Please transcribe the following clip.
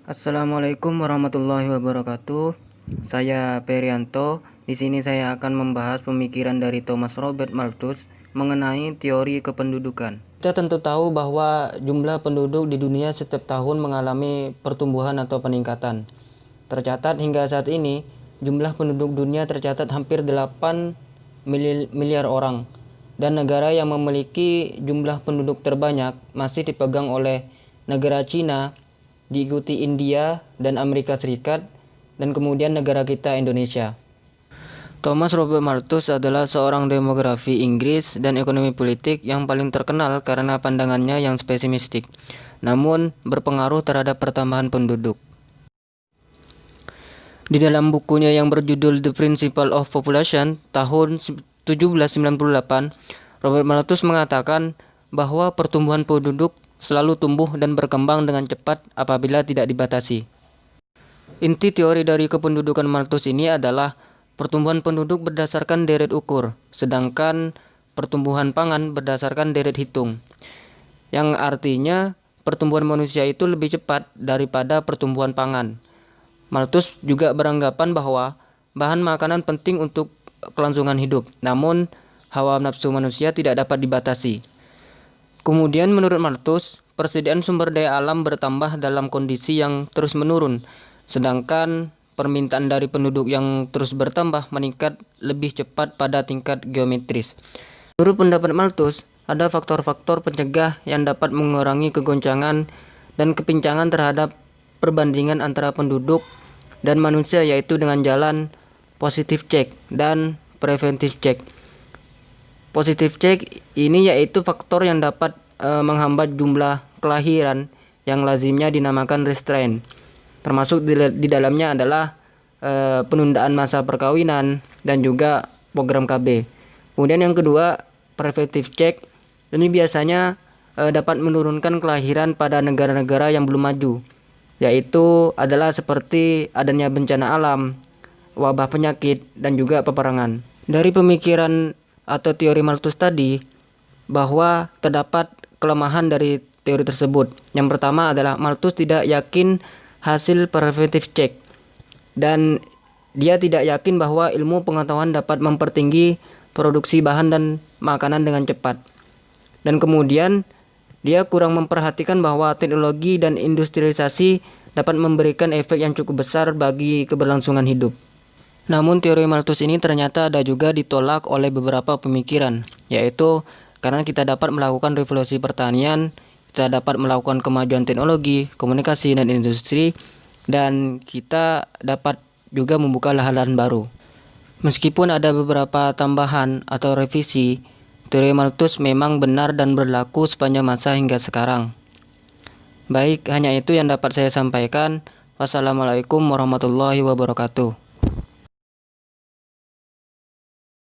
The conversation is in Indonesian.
Assalamualaikum warahmatullahi wabarakatuh. Saya Perianto. Di sini saya akan membahas pemikiran dari Thomas Robert Malthus mengenai teori kependudukan. Kita tentu tahu bahwa jumlah penduduk di dunia setiap tahun mengalami pertumbuhan atau peningkatan. Tercatat hingga saat ini, jumlah penduduk dunia tercatat hampir 8 miliar orang. Dan negara yang memiliki jumlah penduduk terbanyak masih dipegang oleh negara Cina, diikuti India dan Amerika Serikat, dan kemudian negara kita Indonesia. Thomas Robert Malthus adalah seorang demografi Inggris dan ekonomi politik yang paling terkenal karena pandangannya yang pesimistik, namun berpengaruh terhadap pertambahan penduduk. Di dalam bukunya yang berjudul The Principle of Population tahun 1798, Robert Malthus mengatakan bahwa pertumbuhan penduduk selalu tumbuh dan berkembang dengan cepat apabila tidak dibatasi. Inti teori dari kependudukan Malthus ini adalah pertumbuhan penduduk berdasarkan deret ukur, sedangkan pertumbuhan pangan berdasarkan deret hitung. Yang artinya pertumbuhan manusia itu lebih cepat daripada pertumbuhan pangan. Malthus juga beranggapan bahwa bahan makanan penting untuk kelangsungan hidup, namun hawa nafsu manusia tidak dapat dibatasi. Kemudian menurut Malthus, persediaan sumber daya alam bertambah dalam kondisi yang terus menurun, sedangkan permintaan dari penduduk yang terus bertambah meningkat lebih cepat pada tingkat geometris. Menurut pendapat Malthus, ada faktor-faktor pencegah yang dapat mengurangi kegoncangan dan kepincangan terhadap perbandingan antara penduduk dan manusia, yaitu dengan jalan positive check dan preventive check. Positive check ini yaitu faktor yang dapat menghambat jumlah kelahiran yang lazimnya dinamakan restraint. Termasuk di dalamnya adalah penundaan masa perkawinan dan juga program KB. Kemudian yang kedua, preventive check. Ini biasanya dapat menurunkan kelahiran pada negara-negara yang belum maju, yaitu adalah seperti adanya bencana alam, wabah penyakit, dan juga peperangan. Dari pemikiran atau teori Malthus tadi, bahwa terdapat kelemahan dari teori tersebut. Yang pertama adalah Malthus tidak yakin hasil preventive check, dan dia tidak yakin bahwa ilmu pengetahuan dapat mempertinggi produksi bahan dan makanan dengan cepat. Dan kemudian dia kurang memperhatikan bahwa teknologi dan industrialisasi dapat memberikan efek yang cukup besar bagi keberlangsungan hidup. Namun teori Malthus ini ternyata ada juga ditolak oleh beberapa pemikiran, yaitu karena kita dapat melakukan revolusi pertanian, kita dapat melakukan kemajuan teknologi, komunikasi, dan industri, dan kita dapat juga membuka lahan baru. Meskipun ada beberapa tambahan atau revisi, teori Malthus memang benar dan berlaku sepanjang masa hingga sekarang. Baik, hanya itu yang dapat saya sampaikan. Wassalamualaikum warahmatullahi wabarakatuh.